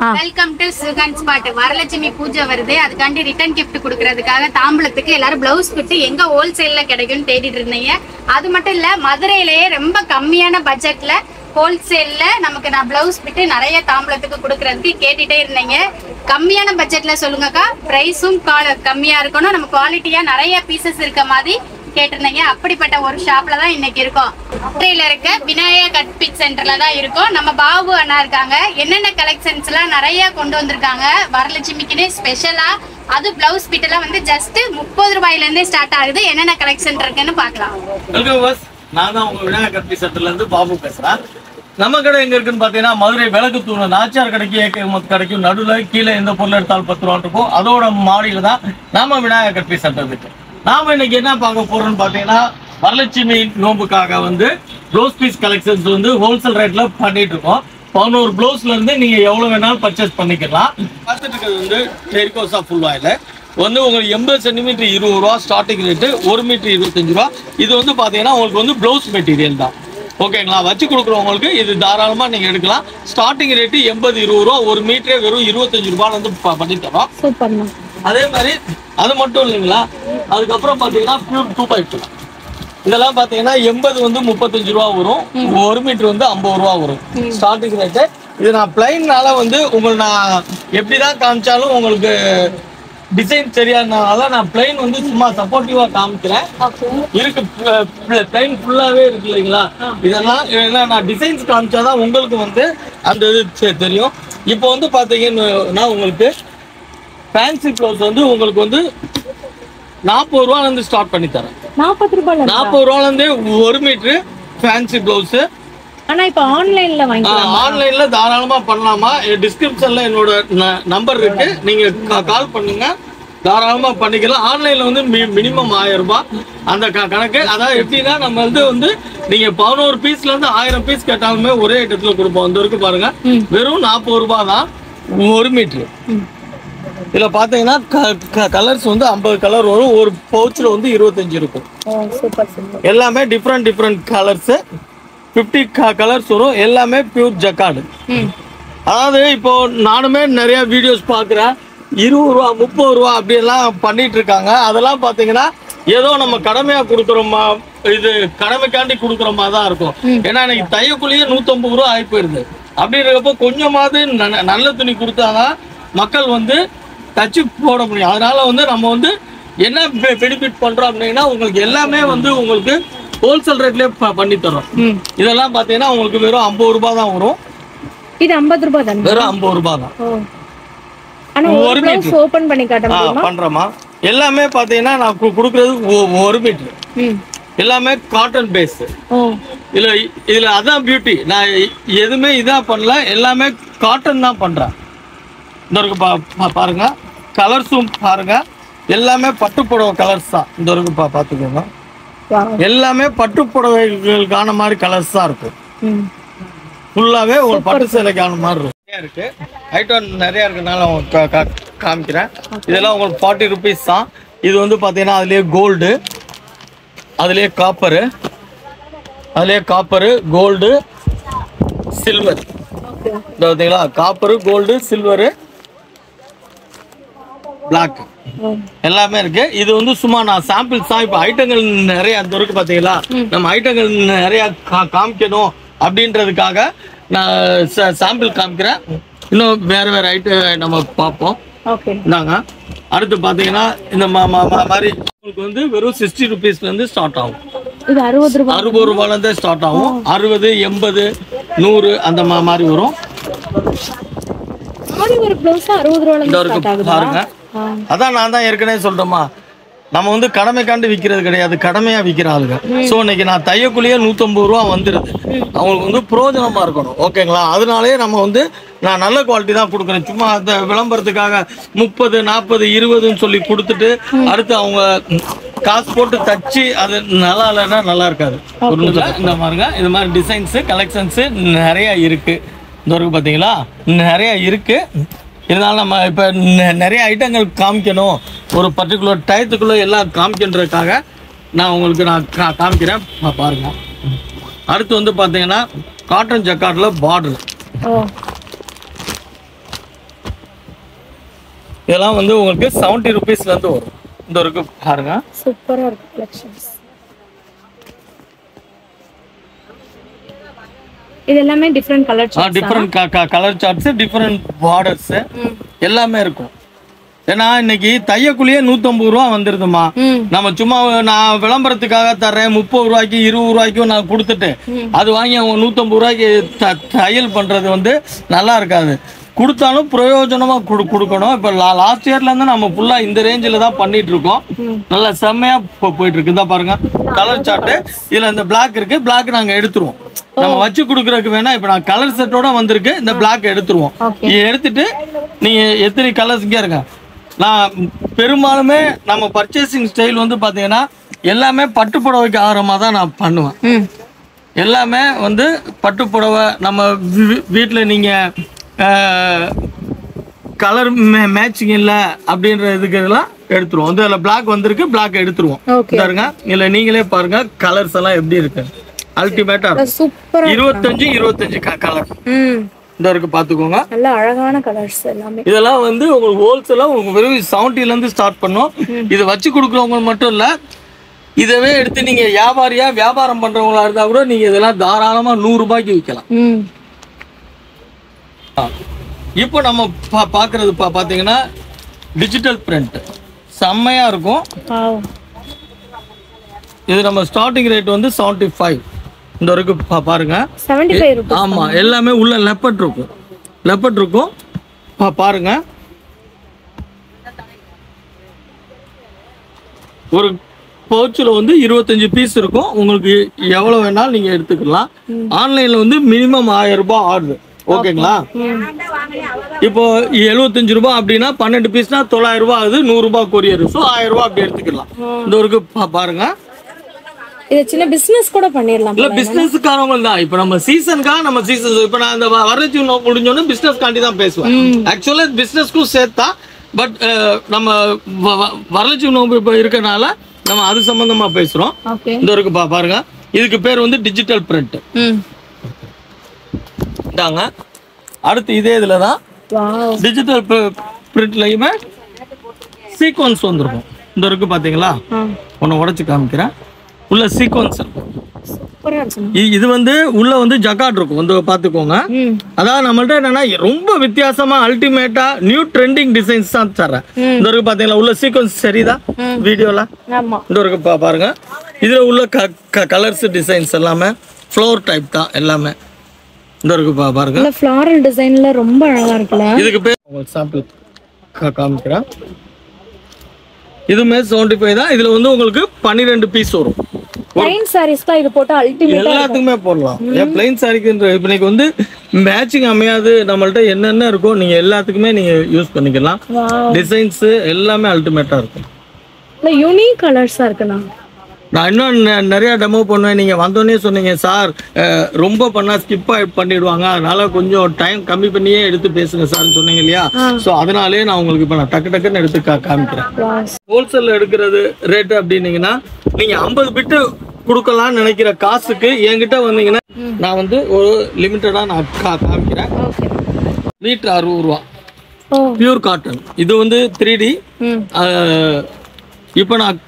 Welcome to Sugan spot. Varalakshmi பூஜை வருது, அதுக்காண்டி ரிட்டர்ன் கிஃப்ட் கொடுக்கறதுக்காக தாம்பளத்துக்கு எல்லாரும் பிளவுஸ் பிட்டு எங்க ஹோல்சேல்ல கிடைக்கும்னு தேடிட்டு இருந்தீங்க. அது மட்டும் இல்ல, மதுரையிலேயே ரொம்ப கம்மியான பட்ஜெட்ல ஹோல்சேல்ல நமக்கு நான் பிளவுஸ் பிட்டு நிறைய தாம்பளத்துக்கு கொடுக்கறதுக்கு கேட்டுட்டே இருந்தீங்க. கம்மியான பட்ஜெட்ல சொல்லுங்கக்கா, பிரைஸும் கம்மியா இருக்கணும், நம்ம குவாலிட்டியா நிறைய பீசஸ் இருக்க மாதிரி கேட்டிருந்தீங்க. அப்படிப்பட்ட ஒரு ஷாப்ல தான் இன்னைக்கு இருக்கோம். மதுரையில இருக்க விநாயகா கட் பிட் சென்டர்ல தான் இருக்கோம். நம்ம பாபு அண்ணா இருக்காங்க. என்னென்ன கலெக்ஷன்ஸ் எல்லாம் நிறைய கொண்டு வந்திருக்காங்க வரலட்சுமிக்குன்னு ஸ்பெஷலா. அது பிளவுஸ் பிட் எல்லாம் வந்து ஜஸ்ட் 30 ரூபாயில இருந்தே ஸ்டார்ட் ஆகுது. என்னென்ன கலெக்ஷன் இருக்குன்னு பாக்கலாம். நான் தான் உங்க விநாயகா கட் பிட் சென்டர்ல இருந்து பாபு பேசுறேன். நம்ம கடை எங்க இருக்குன்னு பாத்தீங்கன்னா மதுரை விளக்கு தூண் நாச்சியார் கடைக்கும் நடுவில் கீழே எந்த பொருள் எடுத்தாலும் 10 ரூபா இருக்கும். அதோட மாடியில தான் நாம விநாயகா கட் பிட் சென்டர் இருக்கு. நாம இன்னைக்கு என்ன பார்க்க போறோம்னு பாத்தீங்கன்னா வரலட்சுமி நோம்புக்காக வந்து ப்ளவுஸ் பீஸ் கலெக்ஷன்ஸ் வந்து ஹோல்சேல் ரேட்ல பண்ணிட்டு இருக்கோம். 11 ப்ளவுஸ்ல இருந்து நீங்க எவ்வளவு வேணாலும் பர்ச்சேஸ் பண்ணிக்கலாம். பார்த்துட்டு இருக்கிறது வந்து டெரிகோசா ஃபுல் ஆயில் வந்து உங்களுக்கு 80 சென்டிமீட்டர் 20 ரூபா ஸ்டார்டிங் ரேட்டு, 1 மீட்டர் 25 ரூபா. இது வந்து பாத்தீங்கன்னா உங்களுக்கு வந்து ப்ளவுஸ் மெட்டீரியல் தான். ஓகேங்களா, வச்சு கொடுக்குறவங்களுக்கு இது தாராளமா நீங்க எடுக்கலாம். ஸ்டார்டிங் ரேட்டு 80 20 ரூபா, 1 மீட்டரே வெறும் 25 ரூபாய் வந்து பண்ணி தரோம். அதே மாதிரி அது மட்டும் இல்லைங்களா, அதுக்கப்புறம் பாத்தீங்கன்னா பியூர் 2x2 இதெல்லாம் பாத்தீங்கன்னா 80 வந்து 35 ரூபா வரும், 1 மீட்டர் வந்து 50 ரூபா வரும் ஸ்டார்டிங் ரேட்டு. இது நான் பிளைன்னால வந்து உங்களுக்கு நான் எப்படிதான் காமிச்சாலும் உங்களுக்கு டிசைன் சரியானால நான் பிளைன் வந்து சும்மா சப்போர்ட்டிவா காமிக்கிறேன். இருக்கு பிளைன் ஃபுல்லாவே இருக்கு இல்லைங்களா. இதெல்லாம் நான் டிசைன்ஸ் காமிச்சாதான் உங்களுக்கு வந்து அந்த இது தெரியும். இப்போ வந்து பாத்தீங்கன்னா உங்களுக்கு ஃபேன்சி ப்ளவுஸ் வந்து உங்களுக்கு வந்து 40 ரூபால இருந்து ஸ்டார்ட் பண்ணி தரேன். 40 ரூபால இருந்து 1 மீட்டர் ஃபேன்சி ப்ளவுஸ். ஆனா இப்ப ஆன்லைன்ல வாங்கிக்கலாம். ஆன்லைன்ல தாராளமா பண்ணலாமா. டிஸ்கிரிப்ஷன்ல என்னோட நம்பர் இருக்கு, நீங்க கால் பண்ணுங்க, தாராளமா பண்ணிக்கலாம். ஆன்லைன்ல வந்து மினிமம் 1000 ரூபாய் அந்த கணக்கு. அதாவது எப்படின்னா நம்ம வந்து நீங்க 11 பீஸ்ல இருந்து 1000 பீஸ் கேட்டாலுமே ஒரே இடத்துல கொடுப்போம். அந்த இருக்கு பாருங்க, வெறும் 40 ரூபாய் தான் 1 மீட்டர். இதுல பாத்தீங்கன்னா கலர்ஸ் வந்து 50 கலர் வரும். ஒரு பவுச்ல வந்து 25 இருக்கும். எல்லாமே டிஃப்ரெண்ட் கலர்ஸ், 50 கலர்ஸ் வரும். எல்லாமே பியூர் ஜக்கார்டு. அதாவது இப்போ நானுமே நிறைய வீடியோஸ் பாக்குறேன், 20 ரூபா 30 ரூபா அப்படி எல்லாம் பண்ணிட்டு இருக்காங்க. அதெல்லாம் பாத்தீங்கன்னா ஏதோ நம்ம கடமையா கொடுக்குறோமா, இது கடமைக்காண்டி கொடுக்குறோமா தான் இருக்கும். ஏன்னா இன்னைக்கு தையக்குள்ளேயே 150 ரூபா ஆகி போயிருது. அப்படி இருக்கப்போ கொஞ்சமாவது நல்ல துணி கொடுத்தாதான் மக்கள் வந்து தச்சு போட முடியும். அதனால வந்து நம்ம வந்து என்ன பெனிஃபிட் பண்றோம் அப்படின்னா உங்களுக்கு எல்லாமே வந்து உங்களுக்கு ஹோல்சேல் ரேட்லயே பண்ணி தரோம். இதெல்லாம் பாத்தீங்கன்னா உங்களுக்கு வெறும் 50 ரூபாய் தான் வரும். இது 50 ரூபாய் தான், வெறும் 50 ரூபாய் தான். ஆனா ஒரு மீட்டர் ஓபன் பண்ணி காட்ட முடியுமா? பண்றோமா. எல்லாமே பாத்தீங்கன்னா நான் கொடுக்கிறது 1 மீட்டர். எல்லாமே காட்டன் பேஸ். இதுல அதான் பியூட்டி. நான் எதுவுமே இதா பண்ணல, எல்லாமே காட்டன் தான் பண்றேன். இந்த இருக்கு பாருங்க, கலர்ஸும் பாருங்க, எல்லாமே பட்டு புடவை கலர்ஸ் தான். இந்த இருக்கு பாத்துக்கோங்க, எல்லாமே பட்டு புடவைகளுக்கான மாதிரி கலர்ஸ் தான் இருக்கு. ஃபுல்லாவே ஒரு பட்டு சேலைக்கான மாதிரி இருக்கு. ஐட்டம் நிறைய இருக்கனால காமிக்கிறேன். இதெல்லாம் உங்களுக்கு 40 ருபீஸ் தான். இது வந்து பாத்தீங்கன்னா அதுலயே கோல்டு, அதுலயே காப்பரு, கோல்டு, சில்வர். பாத்தீங்களா, காப்பரு, கோல்டு, சில்வரு, பிளாக் எல்லாமே இருக்கு. இது வந்து சும்மா நான் சாம்பிள்ஸ் தான். இப்ப ஐட்டங்கள் நிறைய அந்த இருக்கு பாத்தீங்களா, நம்ம ஐட்டங்கள் நிறைய காமிக்கணும் அப்படின்றதுக்காக நான் சாம்பிள் காமிக்கிறேன். இன்னும் வேற ஐட்டம் நம்ம பார்ப்போம். இந்தாங்க. அடுத்து பாத்தீங்கன்னா இந்த மாதிரி உங்களுக்கு வந்து வெறும் 60 ருபீஸ்ல இருந்து ஸ்டார்ட் ஆகும். 60 ரூபாயில இருந்து ஸ்டார்ட் ஆகும். 60 80 100 அந்த மாதிரி வரும். பாருங்க, அதான் நான் தான் ஏற்கனவே சொல்றேமா, நம்ம வந்து கடமைக்காண்டு விற்கிறது கிடையாது, கடமையா விற்கிற ஆளுங்க. ஸோ இன்னைக்கு நான் தையக்குள்ளேயே 150 ரூபா வந்துடுது. அவங்களுக்கு வந்து பிரயோஜனமா இருக்கணும். ஓகேங்களா, அதனாலேயே நம்ம வந்து நான் நல்ல குவாலிட்டி தான் கொடுக்குறேன். சும்மா அந்த விளம்பரத்துக்காக 30 40 20ன்னு சொல்லி கொடுத்துட்டு அடுத்து அவங்க காசு போட்டு தச்சு அது நல்லா இல்லைன்னா நல்லா இருக்காது. இந்த மாதிரிங்க, இது மாதிரி டிசைன்ஸு கலெக்ஷன்ஸு நிறைய இருக்கு. இந்த வரைக்கும் பார்த்தீங்களா நிறைய இருக்கு. இருந்தாலும் நம்ம இப்போ நிறைய ஐட்டங்கள் காமிக்கணும், ஒரு பர்டிகுலர் டயத்துக்குள்ளே எல்லாம் காமிக்கின்றதுக்காக நான் உங்களுக்கு காமிக்கிறேன். பாருங்க. அடுத்து வந்து பார்த்தீங்கன்னா காட்டன் ஜக்கார்டில் பார்டர். இதெல்லாம் வந்து உங்களுக்கு 70 rupeesல இருந்து வரும். இந்த இருக்கு பாருங்க. சூப்பரா இருக்கு கலெக்ஷன்ஸ். இது எல்லாமே different colour shirts. Different colour shirts, different borders எல்லாமே இருக்கும். ஏன்னா இன்னைக்கு தையக்குள்ளேயே 150 ரூபா வந்துருதுமா. நம்ம சும்மா நான் விளம்பரத்துக்காக தர்றேன் 30 ரூபாய்க்கு 20 ரூபாய்க்கும் நான் கொடுத்துட்டு அது வாங்கி அவங்க 150 ரூபாய்க்கு தையல் பண்றது வந்து நல்லா இருக்காது. கொடுத்தாலும் பிரயோஜனமா கொடுக்கணும். இப்ப லாஸ்ட் இயர்ல இருந்து நம்ம ஃபுல்லா இந்த ரேஞ்சில தான் பண்ணிட்டு இருக்கோம். நல்லா செம்மையா போயிட்டு இருக்கு. இதான் பாருங்க கலர் சார்ட். இதுல இந்த பிளாக் இருக்கு. பிளாக் நாங்க எடுத்துருவோம். நம்ம வச்சு கொடுக்கறதுக்கு வேணா இப்ப நான் கலர் செட்டோட வந்திருக்கு. இந்த பிளாக் எடுத்துருவோம். எடுத்துட்டு நீங்க எத்தனை கலர்ஸ் இங்கே இருக்க. நான் பெரும்பாலுமே நம்ம பர்ச்சேசிங் ஸ்டைல் வந்து பாத்தீங்கன்னா எல்லாமே பட்டு புடவைக்கு ஆரமா தான் நான் பண்ணுவேன். எல்லாமே வந்து பட்டு புடவை நம்ம வீட்டுல நீங்க கலர் மேட்சிங் இல்ல அப்படின்ற இதுக்கு எல்லாம் எடுத்துருவோம். வந்து அதுல பிளாக் வந்திருக்கு. பிளாக் எடுத்துருவோம். பாருங்க இல்ல நீங்களே பாருங்க கலர்ஸ் எல்லாம் எப்படி இருக்கு. அல்டிமேட்டா இருக்கும். 25 கலர் இந்த இருக்கு பாத்துக்கோங்க. நல்ல அழகான கலர்ஸ் எல்லாமே. இதெல்லாம் வந்து உங்களுக்கு ஹோல்சேலா உங்களுக்கு வெறும் 70ல இருந்து ஸ்டார்ட் பண்ணோம். இது வச்சு கொடுக்குறவங்க மட்டும் இல்ல, இதவே எடுத்து நீங்க வியாபாரம் பண்றவங்களா இருந்தா கூட நீங்க இதெல்லாம் தாராளமா 100 ரூபாய்க்கு விற்கலாம். இப்போ நம்ம பாக்குறது பாத்தீங்கன்னா டிஜிட்டல் பிரிண்ட் செம்மையா இருக்கும். இது நம்ம ஸ்டார்டிங் ரேட் வந்து 75 இந்த வரைக்கும் பாருங்க. 75 ரூபாய். ஆமா எல்லாமே உள்ள லெப்பர்ட் இருக்கும். பாருங்க ஒரு பவுச்சில் வந்து 25 பீஸ் இருக்கும். உங்களுக்கு எவ்வளவு வேணாலும் நீங்க எடுத்துக்கலாம். ஆன்லைன்ல வந்து மினிமம் 1000 ரூபாய் ஆர்டர். ஓகேங்களா? இப்போ 75 ரூபாய் அப்படின்னா 12 பீஸ்னா 900 ரூபாய் ஆகுது. 100 ரூபாய் கொரியர். ஸோ 1000 ரூபாய் அப்படி எடுத்துக்கலாம். இந்த ஒரு பாருங்க. இது சின்ன பிசினஸ் கூட பண்ணிரலாம். இல்ல பிசினஸ்காரங்க தான். இப்போ நம்ம சீசனுக்காக நம்ம சீசன் இப்போ நான் அந்த வரலட்சுமி நோக்கு முடிஞ்சோன்னு பிசினஸ் காண்டி தான் பேசுவேன். ஆக்சுவலா பிசினஸ்க்கும் சேர்த்தா பட் நம்ம வரலட்சுமி நோக்கு இப்போ இருக்கனால நம்ம அது சம்பந்தமா பேசுறோம். இந்த இருக்கு பாருங்க. இதுக்கு பேர் வந்து டிஜிட்டல் பிரிண்ட். இதாங்க அடுத்து இதே இதுல தான் டிஜிட்டல் பிரிண்ட்லயுமே சீக்வன்ஸ் வந்துருக்கும். இந்த இருக்கு பாத்தீங்களா? ஒன்னு உடைச்சு காமிக்கிறேன். உள்ள சீக்வன்ஸ் இருக்கும். இது வந்து உள்ள வந்து ஜக்கார்ட் இருக்கும். வந்து பாத்துக்கோங்க. அதாவது நம்மள்ட்ட என்னன்னா ரொம்ப வித்தியாசமா அல்டிமேட்டா நியூ ட்ரெண்டிங் டிசைன்ஸ் தான் தரேன். இந்த இருக்கு பாத்தீங்களா? உள்ள சீக்வன்ஸ் சரிதா வீடியோல? இந்த இருக்கு பாருங்க. இதுல உள்ள கலர்ஸ் டிசைன்ஸ் எல்லாமே ஃப்ளோர் டைப் தான் எல்லாமே. இந்த இருக்கு பாருங்க. இந்த ஃப்ளாரல் டிசைன்ல ரொம்ப அழகா இருக்குல. இதுக்கு பேர் உங்களுக்கு சாம்பிள் காமிக்கிறேன். இதுமே 75 தான். இதுல வந்து உங்களுக்கு 12 பீஸ் வரும். பிளைன் சாரீஸ் தான் இது போட்டா அல்டிமேட்டா எல்லாத்துக்குமே போடலாம். ஏன் பிளைன் சாரிக்கு இப்போ நீங்க வந்து மேட்சிங் அமையாது நம்மள்ட்ட என்னென்ன இருக்கோ நீங்க எல்லாத்துக்குமே நீங்க யூஸ் பண்ணிக்கலாம். டிசைன்ஸ் எல்லாமே அல்டிமேட்டா இருக்கும். இல்ல யூனிக் கலர்ஸா இருக்குண்ணா. நான் இன்னும் நிறைய டெமோ பண்ணுவேன். நீங்க வந்தோடனே சொன்னீங்க சார் ரொம்ப பண்ணா ஸ்கிப் பண்ணிடுவாங்க, அதனால கொஞ்சம் டைம் கம்மி பண்ணியே எடுத்து பேசுங்க சார்னு சொன்னீங்க இல்லையா? ஸோ அதனாலே நான் உங்களுக்கு இப்போ நான் டக்குன்னு எடுத்து காமிக்கிறேன். ஹோல்சேல் எடுக்கிறது ரேட்டு அப்படின்னீங்கன்னா நீங்க 50 பிட்டு கொடுக்கலாம்னு நினைக்கிற காசுக்கு என்கிட்ட வந்தீங்கன்னா நான் வந்து ஒரு லிமிட்டடா நான் காமிக்கிறேன். மீட்டர் 60 ரூபா பியூர் காட்டன். இது வந்து 3D. இப்போ நான்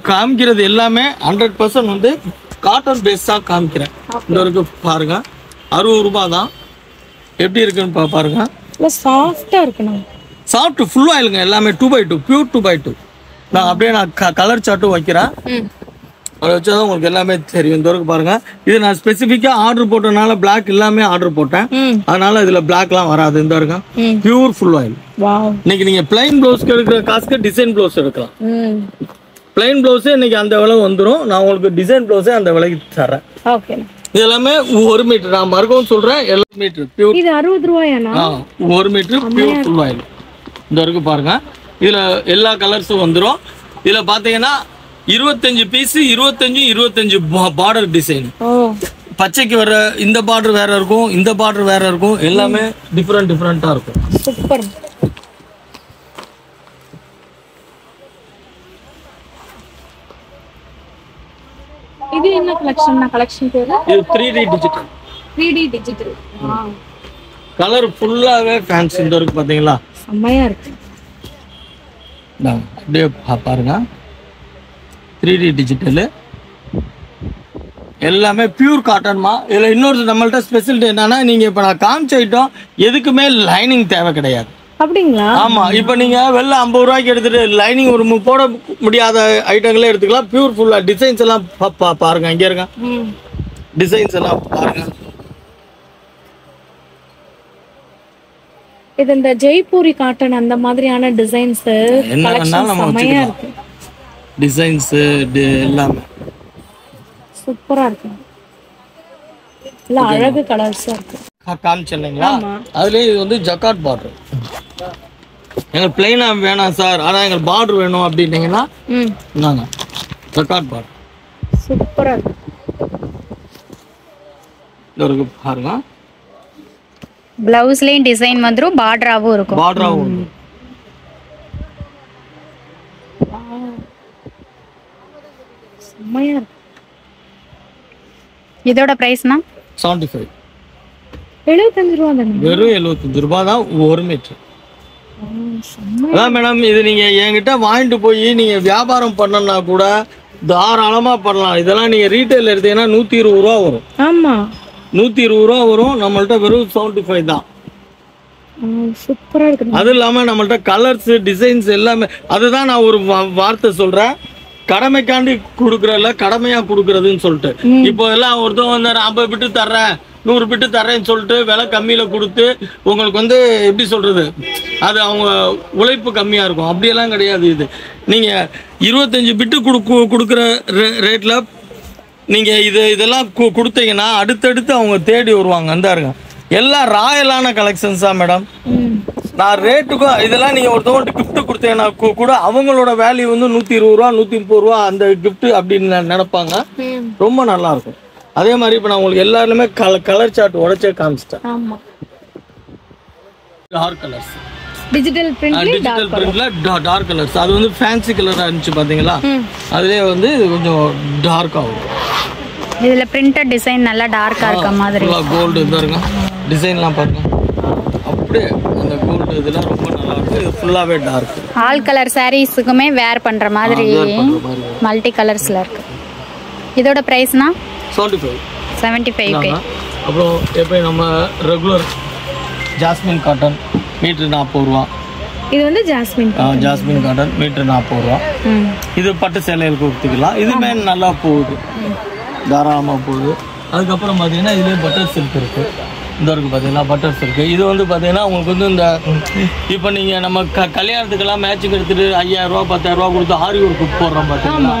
காமிக்கிறது எல்லாமே 100% வந்து காட்டன் பேஸ் தான் காமிக்கிறேன். இந்த வரைக்கும் பாருங்க 60 ரூபாய் தான். எப்படி இருக்குன்னு பாருங்க. சாஃப்டா இருக்குண்ணா. சாஃப்ட் ஃபுல் ஆயிலுங்க எல்லாமே 2x2 பியூர் 2x2. நான் அப்படியே நான் கலர் சார்ட்டும் வைக்கிறேன். அதை வச்சாதான் உங்களுக்கு எல்லாமே தெரியும். இந்த வரைக்கும் பாருங்க. இது நான் ஸ்பெசிஃபிக்கா ஆர்டர் போட்டனால பிளாக் எல்லாமே ஆர்டர் போட்டேன். அதனால இதுல பிளாக்லாம் வராது. இந்த வரைக்கும் பியூர் ஃபுல் ஆயில். இன்னைக்கு நீங்க பிளைன் பிளவுஸ்க்கு எடுக்கிற காசுக்கு டிசைன் பிளவுஸ் எடுக்கலாம். பிளைன் பிளவுஸே இன்னைக்கு அந்த விலை வந்துடும். நான் உங்களுக்கு டிசைன் பிளவுஸே அந்த விலைக்கு தரேன். இது எல்லாமே 1 மீட்டர். நான் மறுக்கவும் சொல்றேன் 1 மீட்டர் பியூர். இது 60 ரூபாயாண்ணா? 1 மீட்டர் பியூர் ஃபுல் ஆயில். இந்த வரைக்கும் பாருங்க. இதுல எல்லா கலர்ஸும் வந்துடும். இதுல பாத்தீங்கன்னா 25 பீஸ் 25 பார்டர் டிசைன். பச்சைக்கு வர இந்த பார்டர் வேற இருக்கும், இந்த பார்டர் வேற இருக்கும். எல்லாமே டிஃபரெண்டா இருக்கும். சூப்பர். இது என்ன கலெக்ஷன்? கலெக்ஷன் பேரு இது 3D digital. 3D digital. Colour ஃபுல்லாவே ஃபேன்சி. இந்த இருக்கு பாத்தீங்களா? செமையா இருக்கு. அப்படியே பாருங்க 3D டிஜிட்டலு எல்லாமே பியூர் காட்டன்மா. இதில் இன்னொரு நம்மள்ட்ட ஸ்பெஷலிட்டி என்னன்னா நீங்கள் இப்போ நான் காமிச்ச ஐட்டம் எதுக்குமே லைனிங் தேவை கிடையாது. அப்படிங்களா? ஆமாம். இப்போ நீங்கள் வெளில 50 ரூபாய்க்கு எடுத்துகிட்டு லைனிங் ஒரு போட முடியாத ஐட்டங்களே எடுத்துக்கலாம். பியூர் ஃபுல்லாக டிசைன்ஸ் எல்லாம் பாருங்க. இங்கே இருக்க டிசைன்ஸ் எல்லாம் பாருங்க. இது இந்த ஜெய்ப்பூரி காட்டன் அந்த மாதிரியான டிசைன்ஸ் என்ன வேணாலும் நம்ம வச்சுக்கலாம். டிசைன்ஸ் எல்லாமே சூப்பரா இருக்கு. இல்ல அழகு கலர்ஸா இருக்கு. காமிச்சீங்களா? அதுலயே இது வந்து ஜக்கார்ட் பார்டர். எங்களுக்கு பிளைனா வேணாம் சார், ஆனா எங்களுக்கு பார்டர் வேணும் அப்படின்னீங்கன்னா நாங்க ஜக்கார்ட் பார்டர் சூப்பரா இருக்கு. இதற்கு பாருங்க. பிளவுஸ்லயும் டிசைன் வந்துரும், பார்டராவும் இருக்கும். பார்டராவும் செம்மையா இருக்கு. இதோட பிரைஸ்னா 75. 75 ரூபா தானே? வெறும் 75 ரூபாய் தான் 1 மீட்டர். அதான் மேடம், இது நீங்க என்கிட்ட வாங்கிட்டு போய் நீங்க வியாபாரம் பண்ணனா கூட தாராளமா பண்ணலாம். இதெல்லாம் நீங்க ரீட்டைல் எடுத்தீங்கன்னா 120 ரூபா வரும். ஆமா, 120 ரூபா வரும். நம்மள்ட்ட வெறும் 75 தான். சூப்பரா இருக்கு. அது இல்லாம நம்மள்ட்ட கலர்ஸ் டிசைன்ஸ் எல்லாமே. அதுதான் நான் ஒரு வார்த்தை சொல்றேன், கடமைக்காண்டி கொடுக்கறதுல கடமையா கொடுக்கறதுன்னு சொல்லிட்டு. இப்போ எல்லாம் ஒருத்தவங்க வந்து 50 பிட்டு தர்றேன் 100 பிட்டு தர்றேன்னு சொல்லிட்டு விலை கம்மியில கொடுத்து உங்களுக்கு வந்து எப்படி சொல்றது, அது அவங்க உழைப்பு கம்மியா இருக்கும். அப்படியெல்லாம் கிடையாது. இது நீங்க 25 பிட்டு கொடுக்குற ரேட்ல நீங்க இதெல்லாம் கொடுத்தீங்கன்னா அடுத்தடுத்து அவங்க தேடி வருவாங்க. அந்த இருங்க எல்லாம் ராயலான கலெக்ஷன்ஸா மேடம். நான் ரேட்டுக்கும் இதெல்லாம் நீங்கள் ஒருத்தவங்கள்ட்ட கிஃப்ட் கொடுத்தீங்கன்னா கூட அவங்களோட வேல்யூ வந்து 120 ரூபா 130 ரூபா அந்த கிஃப்ட் அப்படின்னு நினைப்பாங்க. ரொம்ப நல்லா இருக்கும். அதே மாதிரி இப்போ நான் உங்களுக்கு எல்லாருமே கலர் சார்ட் உடைச்சே காமிச்சிட்டேன். டார்க் கலர்ஸ் டிஜிட்டல் பிரிண்ட்ல டார்க் கலர்ஸ். அது வந்து ஃபேன்சி கலரா இருந்துச்சு பாத்தீங்களா, அதுலயே வந்து கொஞ்சம் டார்க் ஆகும். இதுல பிரிண்டட் டிசைன் நல்லா டார்க்கா இருக்க மாதிரி. கோல்டு இதா இருக்கு டிசைன்லாம் பாருங்க. அப்படியே அந்த கோல்டு இதெல்லாம் ரொம்ப நல்லா இருக்கு. இது ஃபுல்லாவே டார்க். ஆல் கலர் சாரீஸ்க்குமே வேர் பண்ற மாதிரி மல்டி கலர்ஸ்ல இருக்கு. இதோட பிரைஸ்னா 75. அப்புறம் எப்போ நம்ம ரெகுலர் ஜாஸ்மின் காட்டன் மீட்டர் 40 ரூபா. இது வந்து ஜாஸ்மின் காட்டன் மீட்டர் 40 ரூபா. இது பட்டு சேலைகளுக்கு கொடுத்துக்கலாம். இதுமே நல்லா போகுது, தாராளமாக போகுது. அதுக்கப்புறம் பார்த்தீங்கன்னா இதுலேயே பட்டர் சில்க் இருக்கு. இந்த இருக்கு பார்த்தீங்கன்னா பட்டர் சில்க். இது வந்து பார்த்தீங்கன்னா உங்களுக்கு வந்து இந்த இப்போ நீங்கள் நம்ம கல்யாணத்துக்கெல்லாம் மேட்சிங் எடுத்துட்டு 5000 ரூபா 10000 ரூபா கொடுத்து ஆரி ஒர்க்கு போடுறோம் பார்த்தீங்கன்னா,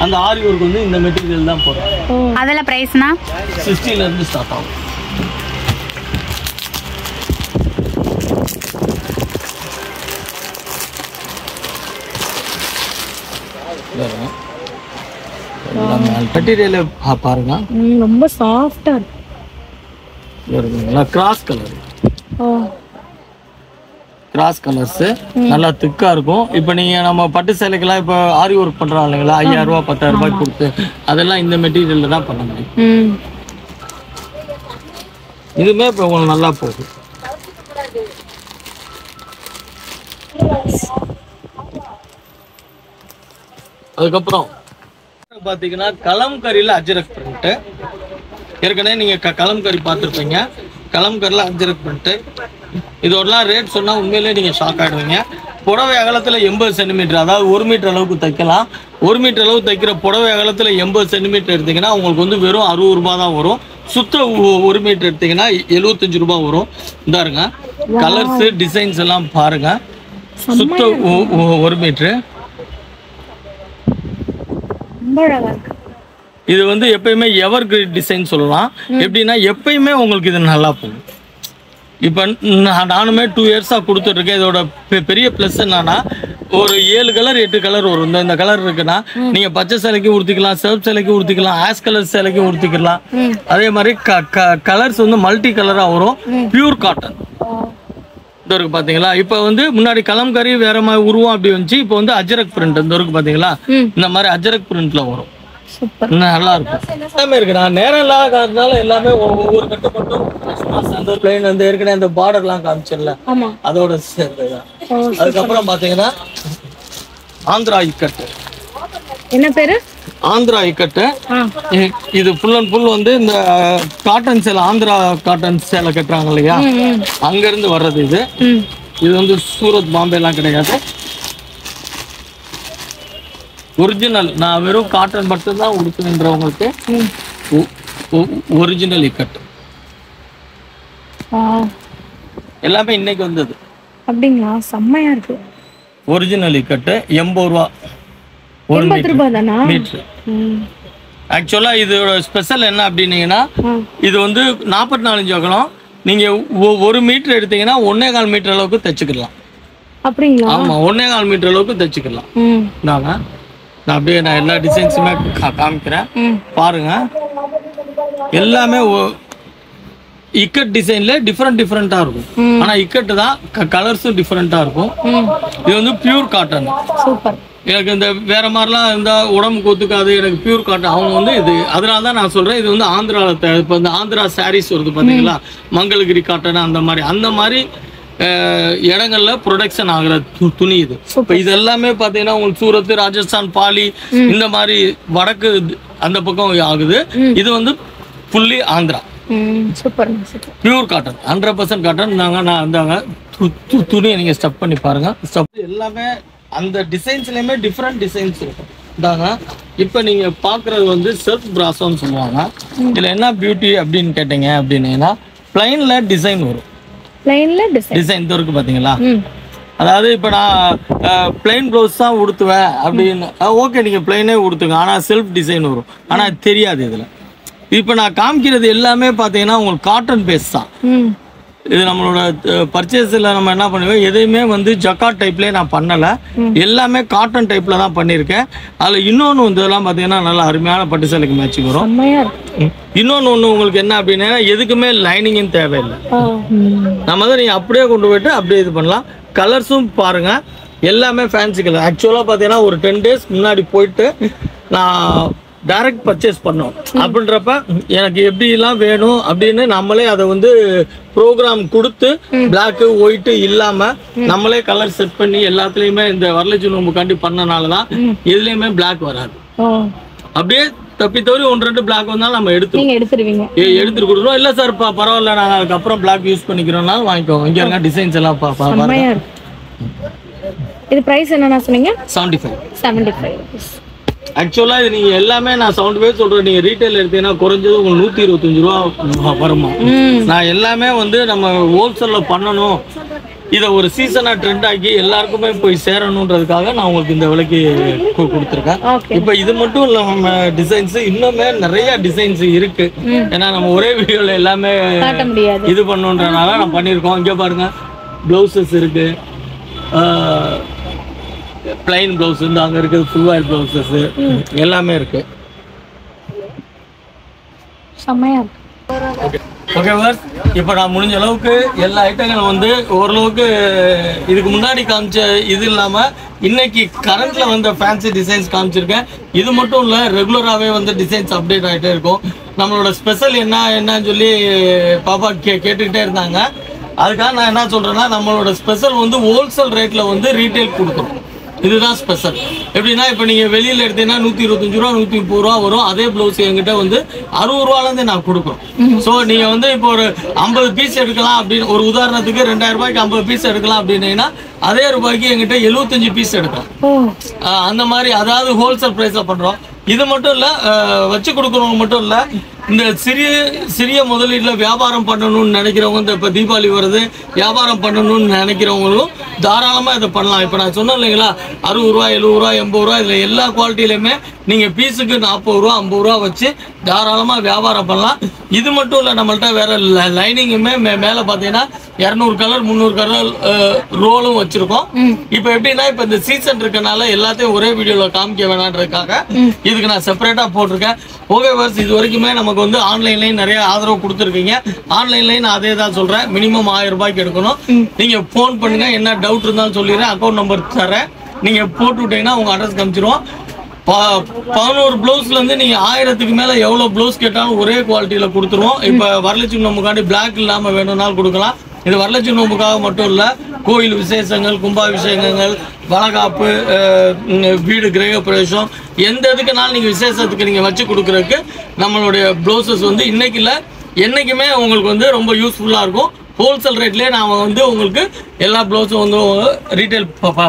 அந்த ஆரி ஒர்க் வந்து இந்த மெட்டீரியல் தான் போடுறோம். அதில் ப்ரைஸ்னா 60லேருந்து ஸ்டார்ட் ஆகும். மெட்டீரியல் பாருங்க, ரொம்ப சாஃப்டா இருக்கு. கிராஸ் கலர், கிராஸ் கலர்ஸ் நல்லா திக்கா இருக்கும். இப்போ நீங்க நம்ம பட்டு சேலைக்கெல்லாம் இப்போ ஆரி ஒர்க் பண்றோம் இல்லைங்களா, 5000 ரூபா 10000 ரூபாய் கொடுத்து, அதெல்லாம் இந்த மெட்டீரியல்ல தான் பண்ண முடியும். இதுமே இப்போ உங்களுக்கு நல்லா போகுது. அதுக்கப்புறம் பாத்தீங்கன்னா கலம்கரியில அஜ்ரக் பிரிண்ட். ஏற்கனவே நீங்க கலம்கரி பார்த்துருப்பீங்க. கலம்கரியில் அஜ்ரக் பிரிண்ட். இதோடலாம் ரேட் சொன்னா உண்மையிலேயே நீங்க ஷாக் ஆயிடுவீங்க. புடவை அகலத்துல 80 சென்டிமீட்டர், அதாவது 1 மீட்டர் அளவுக்கு தைக்கலாம். 1 மீட்டர் அளவு தைக்கிற புடவை அகலத்துல 80 சென்டிமீட்டர் எடுத்தீங்கன்னா உங்களுக்கு வந்து வெறும் 60 ரூபாய் தான் வரும். சுத்த 1 மீட்டர் எடுத்தீங்கன்னா 75 ரூபாய் வரும். இந்தாருங்க கலர்ஸ் டிசைன்ஸ் எல்லாம் பாருங்க. சுத்த 1 மீட்டர். இது வந்து எப்பயுமே எவர் கிரேட் டிசைன் சொல்லலாம். எப்படின்னா எப்பயுமே உங்களுக்கு இது நல்லா போகும். இப்போ நானுமே 2 இயர்ஸாக கொடுத்துட்ருக்கேன். இதோட பெரிய ப்ளஸ் என்னன்னா, ஒரு 7 கலர் 8 கலர் வரும். இந்த கலர் இருக்குன்னா நீங்கள் பச்சை சேலைக்கு உடுத்திக்கலாம், சிவப்பு சேலைக்கு உடுத்திக்கலாம், ஆஷ் கலர் சேலைக்கு உடுத்திக்கலாம். அதே மாதிரி கலர்ஸ் வந்து மல்டி கலராக வரும். பியூர் காட்டன் இந்த இருக்கு பார்த்தீங்களா. இப்போ வந்து முன்னாடி கலம்கரி வேற மாதிரி உருவம் அப்படி வந்துச்சு. இப்போ வந்து அஜ்ரக் பிரிண்ட் இந்த இருக்கு பார்த்தீங்களா, இந்த மாதிரி அஜ்ரக் பிரிண்ட்ல வரும். நல்லா இருக்கும். எல்லாமே இருக்கு. நான் நேரம் இல்லாதனால எல்லாமே ஒவ்வொரு கட்டு மட்டும் அந்த பிளைன் வந்து ஏற்கனவே அந்த பார்டர்லாம் காமிச்சல அதோட சேர்ந்ததுதான். அதுக்கப்புறம் பாத்தீங்கன்னா ஆந்திரா இக்கட்டு. என்ன பேரு? ஆந்திரா இக்கட்டு. இது ஃபுல் அண்ட் ஃபுல் வந்து இந்த காட்டன் சேலை, ஆந்திரா காட்டன் சேலை கட்டுறாங்க இல்லையா, அங்க இருந்து வர்றது இது. இது வந்து சூரத், பாம்பே எல்லாம் கிடையாது. ஒரிஜினல். நான் வெறும் காட்டன் மட்டும் தான் உடுத்துன்றவங்களுக்கு ஒரிஜினல் இக்கட்டு. எல்லாமே இன்னைக்கு வந்தது. அப்படிங்களா? செம்மையா இருக்கு. ஒரிஜினல் இக்கட்டு 80 ரூபா ஒரு மீட்டர். ஆக்சுவலா இதோட ஸ்பெஷல் என்ன அப்படின்னீங்கன்னா, இது வந்து 44 இன்ச் அகலம். நீங்க 1 மீட்டர் எடுத்தீங்கன்னா 1.25 மீட்டர் அளவுக்கு தைச்சுக்கலாம். அப்படிங்களா? ஆமா, 1.25 மீட்டர் அளவுக்கு தைச்சுக்கலாம். நான் அப்படியே எல்லா டிசைன்ஸுமே காமிக்கிறேன் பாருங்க. எல்லாமே இக்கட் டிசைன்ல டிஃப்ரெண்டா இருக்கும். ஆனா இக்கட்டு தான் கலர்ஸும் டிஃப்ரெண்டா இருக்கும். இது வந்து பியூர் காட்டன். சூப்பர். எனக்கு இந்த வேற மாதிரிலாம் இருந்தா உடம்புக்கு ஒத்துக்காது, எனக்கு பியூர் காட்டன். அவங்க வந்து இது, அதனால தான் நான் சொல்றேன், இது வந்து ஆந்திராவில் இப்போ இந்த ஆந்திரா சாரீஸ் வருது பாத்தீங்களா, மங்களகிரி காட்டன் அந்த மாதிரி இடங்கள்ல ப்ரொடக்ஷன் ஆகுற துணி இது. இப்போ இது எல்லாமே பாத்தீங்கன்னா உங்களுக்கு சூரத், ராஜஸ்தான், பாலி இந்த மாதிரி வடக்கு அந்த பக்கம் ஆகுது. இது வந்து fully Andhra. Super. Pure cotton, 100% cotton. நான் துணியை நீங்க ஸ்டப் பண்ணி பாருங்க. ஸ்டப் எல்லாமே அந்த டிசைன்ஸ்லயுமே டிஃப்ரெண்ட் டிசைன்ஸ் இருக்கும். இதாங்க இப்போ நீங்க பாக்குறது வந்து செல்ஃப் பிராசோன்னு சொல்லுவாங்க. இதுல என்ன பியூட்டி அப்படின்னு கேட்டீங்க அப்படின்னீங்கன்னா, பிளைன்ல டிசைன் வரும். பிளைன்ல டிசைன் இருக்கு பாத்தீங்களா. அதாவது இப்போ நான் பிளைன் ப்ளவுஸ் தான் உடுத்துவேன் அப்படின்னு, ஓகே நீங்க பிளைனே உடுத்துங்க, ஆனா செல்ஃப் டிசைன் வரும். ஆனா தெரியாது இதுல. இப்போ நான் காமிக்கிறது எல்லாமே பார்த்தீங்கன்னா உங்களுக்கு காட்டன் பேஸ் தான். இது நம்மளோட பர்ச்சேஸில் நம்ம என்ன பண்ணுவோம், எதையுமே வந்து ஜக்காட் டைப்லேயே நான் பண்ணலை, எல்லாமே காட்டன் டைப்பில் தான் பண்ணியிருக்கேன். அதில் இன்னொன்று வந்து இதெல்லாம் பார்த்தீங்கன்னா நல்லா அருமையான பட்டு சேலைக்கு மேட்சிங் வரும். இன்னொன்று உங்களுக்கு என்ன அப்படின்னா, எதுக்குமே லைனிங்கும் தேவையில்லை. நம்ம தான் நீங்கள் அப்படியே கொண்டு போயிட்டு அப்படியே இது பண்ணலாம். கலர்ஸும் பாருங்கள், எல்லாமே ஃபேன்சி கலர். ஆக்சுவலாக பார்த்தீங்கன்னா ஒரு 10 days முன்னாடி போயிட்டு நான் டைரக்ட் பர்ச்சேஸ் பண்ணோம். அப்படின்றப்ப எனக்கு எப்படிலாம் வேணும் அப்படின்னு நம்மளே அதை வந்து ப்ரோக்ராம் கொடுத்து பிளாக்கு ஒயிட்டு இல்லாம நம்மளே கலர் செட் பண்ணி எல்லாத்துலயுமே இந்த வரலட்சுமி நோம்புக்காண்டி பண்ணனாலதான் எதுலயுமே பிளாக் வராது. அப்படியே தப்பி தவறி 1-2 பிளாக் வந்தாலும் நம்ம எடுத்துட்டு கொடுக்குறோம். இல்ல சார் பரவாயில்ல, நாங்க அதுக்கப்புறம் பிளாக் யூஸ் பண்ணிக்கிறோம்னாலும் வாங்கிக்கோங்க. இங்க இருக்க டிசைன்ஸ் எல்லாம் பாருங்க. இது பிரைஸ் என்னன்னா சொன்னீங்க? 75. ஆக்சுவலா இது நீங்க எல்லாமே நான் 75 சொல்றேன். நீங்க ரீட்டைல் எடுத்தீங்கன்னா குறைஞ்சது உங்களுக்கு 125 ரூபா வருமா. நான் எல்லாமே வந்து நம்ம ஹோல்சேல்ல பண்ணணும், இதை ஒரு சீசனா ட்ரெண்ட் ஆக்கி எல்லாருக்குமே போய் சேரணுன்றதுக்காக நான் உங்களுக்கு இந்த விலைக்கு கொடுத்துருக்கேன். இப்போ இது மட்டும் இல்ல, நம்ம டிசைன்ஸ் இன்னுமே நிறைய டிசைன்ஸ் இருக்கு. ஏன்னா நம்ம ஒரே வீடியோல எல்லாமே இது பண்ணுன்றதுனால நான் பண்ணியிருக்கோம். இங்க பாருங்க, பிளவுசஸ் இருக்கு, பிளைன் பிளவுஸ் இந்த அங்க இருக்குது, ஃபுல் ஒயர் பிளவுசஸ் எல்லாமே இருக்கு. ஓகே வாஸ், இப்போ நான் முடிஞ்ச அளவுக்கு எல்லா ஐட்டங்களும் வந்து ஓரளவுக்கு இதுக்கு முன்னாடி காமிச்ச இது இல்லாமல் இன்னைக்கு கரண்ட்ல வந்த ஃபேன்சி டிசைன்ஸ் காமிச்சிருக்கேன். இது மட்டும் இல்லை, ரெகுலராகவே வந்து டிசைன்ஸ் அப்டேட் ஆகிட்டே இருக்கும். நம்மளோட ஸ்பெஷல் என்னன்னு சொல்லி பாப்பா கேட்டுக்கிட்டே இருந்தாங்க. அதுக்காக நான் என்ன சொல்றேன்னா, நம்மளோட ஸ்பெஷல் வந்து ஹோல்சேல் ரேட்ல வந்து ரீட்டைல் கொடுக்குறோம். இதுதான் ஸ்பெஷல். எப்படின்னா, இப்போ நீங்கள் வெளியில் எடுத்தீங்கன்னா 125 ரூபா 130 ரூபா வரும். அதே ப்ளவுஸ் என்கிட்ட வந்து 60 ரூபாலேருந்து நான் கொடுக்குறோம். ஸோ நீங்கள் வந்து இப்போ ஒரு 50 பீஸ் எடுக்கலாம் அப்படின்னு, ஒரு உதாரணத்துக்கு 2000 ரூபாய்க்கு 50 பீஸ் எடுக்கலாம் அப்படின்னீங்கன்னா அதே ரூபாய்க்கு என்கிட்ட 75 பீஸ் எடுக்கலாம். அந்த மாதிரி, அதாவது ஹோல்சேல் ப்ரைஸில் பண்ணுறோம். இது மட்டும் இல்லை, வச்சு கொடுக்குறவங்க மட்டும் இல்லை, இந்த சிறிய முதலீட்டில் வியாபாரம் பண்ணணும்னு நினைக்கிறவங்க, இந்த இப்போ தீபாவளி வருது, வியாபாரம் பண்ணணும்னு நினைக்கிறவங்களும் தாராளமாக இதை பண்ணலாம். இப்போ நான் சொன்னேன் இல்லைங்களா, 60 ரூபா 70 ரூபா 80 ரூபா, இதில் எல்லா குவாலிட்டியிலையுமே நீங்கள் பீஸுக்கு 40 ரூபா 50 ரூபா வச்சு தாராளமாக வியாபாரம் பண்ணலாம். இது மட்டும் இல்லை, நம்மள்ட்ட வேற லைனிங்குமே மேலே பார்த்தீங்கன்னா 200 கலர் 300 கலர் ரோலும் வச்சிருக்கோம். இப்போ எப்படின்னா, இப்போ இந்த சீசன் இருக்கனால எல்லாத்தையும் ஒரே வீடியோவில் காமிக்க வேணான்றதுக்காக இதுக்கு நான் செப்பரேட்டாக போட்டிருக்கேன். ஓகே வர்ஸ், இது வரைக்குமே நமக்கு வந்து ஆன்லைன்லையும் நிறைய ஆதரவு கொடுத்துருக்கீங்க. ஆன்லைன்லையும் நான் அதே தான் சொல்கிறேன், மினிமம் 1000 ரூபாய்க்கு எடுக்கணும். நீங்கள் ஃபோன் பண்ணுங்க, என்ன டவுட் இருந்தாலும் சொல்லிடுறேன், அக்கௌண்ட் நம்பர் தரேன், நீங்கள் போட்டு விட்டீங்கன்னா உங்கள் அட்ரஸ் காமிச்சிருவோம். 11 பிளவுஸ்லேருந்து நீங்கள் 1000க்கு மேலே எவ்வளோ பிளவுஸ் கேட்டாலும் ஒரே குவாலிட்டியில் கொடுத்துருவோம். இப்போ வரலட்சுமி நோம்புக்காண்டி பிளாக் இல்லாமல் வேணும்னாலும் கொடுக்கலாம். இது வரலட்சுமி நோம்புக்காக மட்டும் இல்லை, கோயில் விசேஷங்கள், கும்பாபிஷேகங்கள், வளகாப்பு, வீடு கிரக பிரவேசம், எந்த இதுக்குனாலும் நீங்கள் விசேஷத்துக்கு நீங்கள் வச்சு கொடுக்குறதுக்கு நம்மளுடைய ப்ளவுசஸ் வந்து இன்னைக்கு இல்லை என்றைக்குமே உங்களுக்கு வந்து ரொம்ப யூஸ்ஃபுல்லாக இருக்கும். ஹோல்சேல் ரேட்லேயே நாம் வந்து உங்களுக்கு எல்லா ப்ளவுஸும் வந்து ரீட்டைல்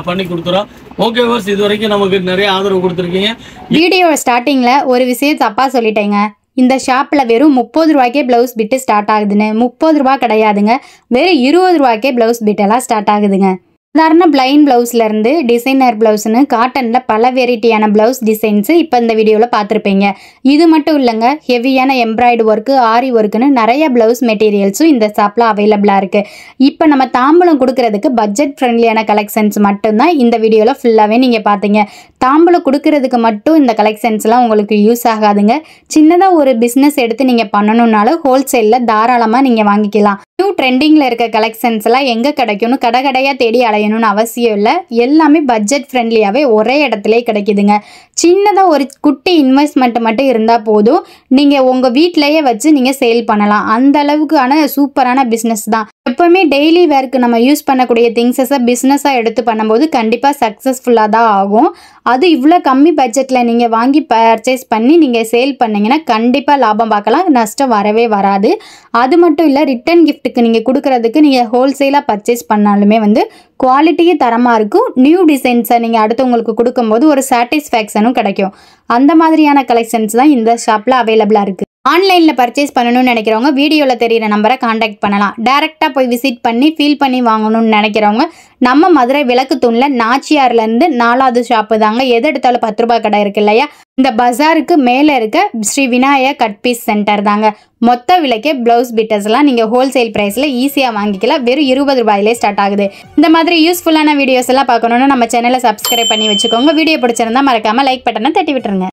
பண்ணி கொடுத்துறோம். ஓகே வர்ஸ், இது வரைக்கும் நமக்கு நிறைய ஆதரவு கொடுத்துருக்கீங்க. வீடியோ ஸ்டார்டிங்கில் ஒரு விஷயம் தப்பாக சொல்லிட்டேங்க. இந்த ஷாப்பில் வெறும் 30 ரூபாய்க்கே ப்ளவுஸ் பிட்டு ஸ்டார்ட் ஆகுதுன்னு. 30 ரூபா கிடையாதுங்க, வெறும் 20 ரூபாய்க்கே ப்ளவுஸ் பிட்டெல்லாம் ஸ்டார்ட் ஆகுதுங்க. சாதாரண பிளைன் ப்ளவுஸ்லேருந்து டிசைனர் ப்ளவுஸ்னு காட்டனில் பல வெரைட்டியான ப்ளவுஸ் டிசைன்ஸு இப்போ இந்த வீடியோவில் பார்த்துருப்பீங்க. இது மட்டும் இல்லைங்க, ஹெவியான எம்ப்ராய்டு ஒர்க்கு, ஆரி ஒர்க்குன்னு நிறைய ப்ளவுஸ் மெட்டீரியல்ஸும் இந்த ஷாப்பில் அவைலபிளாக இருக்குது. இப்போ நம்ம தாம்பூலம் கொடுக்கறதுக்கு பட்ஜெட் ஃப்ரெண்ட்லியான கலெக்ஷன்ஸ் மட்டும்தான் இந்த வீடியோவில் ஃபுல்லாகவே நீங்கள் பார்த்தீங்க. தாம்பூலம் கொடுக்கறதுக்கு மட்டும் இந்த கலெக்ஷன்ஸ்லாம் உங்களுக்கு யூஸ் ஆகாதுங்க. சின்னதாக ஒரு பிஸ்னஸ் எடுத்து நீங்கள் பண்ணணுன்னாலும் ஹோல்சேலில் தாராளமாக நீங்கள் வாங்கிக்கலாம். நியூ ட்ரெண்டிங்கில் இருக்க கலெக்ஷன்ஸ் எல்லாம் எங்கே கிடைக்கும்னு கடையாக தேடி அலையணும்னு அவசியம் இல்லை. எல்லாமே பட்ஜெட் ஃப்ரெண்ட்லியாகவே ஒரே இடத்துல கிடைக்குதுங்க. சின்னதாக ஒரு குட்டி இன்வெஸ்ட்மெண்ட் மட்டும் இருந்தால் போதும், நீங்கள் உங்கள் வீட்டிலையே வச்சு நீங்கள் சேல் பண்ணலாம். அந்த அளவுக்கான சூப்பரான பிஸ்னஸ் தான். எப்போவுமே டெய்லி வேர்க்கு நம்ம யூஸ் பண்ணக்கூடிய திங்ஸஸை பிஸ்னஸாக எடுத்து பண்ணும்போது கண்டிப்பாக சக்ஸஸ்ஃபுல்லாக தான் ஆகும். அது இவ்வளோ கம்மி பட்ஜெட்டில் நீங்கள் வாங்கி பர்ச்சேஸ் பண்ணி நீங்கள் சேல் பண்ணிங்கன்னா கண்டிப்பாக லாபம் பார்க்கலாம், நஷ்டம் வரவே வராது. அது மட்டும் இல்லை, ரிட்டன் கிஃப்ட்டுக்கு நீங்கள் கொடுக்குறதுக்கு நீங்கள் ஹோல்சேலாக பர்ச்சேஸ் பண்ணாலுமே வந்து குவாலிட்டியே தரமாக இருக்கும். நியூ டிசைன்ஸை நீங்கள் அடுத்தவங்களுக்கு கொடுக்கும்போது ஒரு சாட்டிஸ்ஃபேக்ஷனும் கிடைக்கும். அந்த மாதிரியான கலெக்ஷன்ஸ் தான் இந்த ஷாப்பில் அவைலபிளாக இருக்குது. ஆன்லைனில் பர்ச்சேஸ் பண்ணணும்னு நினைக்கிறவங்க வீடியோவில் தெரிகிற நம்பரை காண்டாக்ட் பண்ணலாம். டேரெக்டாக போய் விசிட் பண்ணி ஃபீல் பண்ணி வாங்கணும்னு நினைக்கிறவங்க நம்ம மதுரை விளக்கு தூணில் நாச்சியார்லேருந்து 4வது ஷாப்பு தாங்க. எது எடுத்தாலும் 10 ரூபாய் கடை இருக்கு இல்லையா, இந்த பஜாருக்கு மேலே இருக்க Sri Vinayagar cut piece centre தாங்க. மொத்த விலைக்கே ப்ளவுஸ் பிட்டர்ஸ்லாம் நீங்கள் ஹோல்சேல் ப்ரைஸில் ஈஸியாக வாங்கிக்கலாம். வெறும் 20 ரூபாயிலே ஸ்டார்ட் ஆகுது. இந்த மாதிரி யூஸ்ஃபுல்லான வீடியோஸ் எல்லாம் பார்க்கணுன்னா நம்ம சேனலை சப்ஸ்கிரைப் பண்ணி வச்சுக்கோங்க. வீடியோ பிடிச்சிருந்தா மறக்காமல் லைக் பட்டனை தட்டி விட்டுருங்க.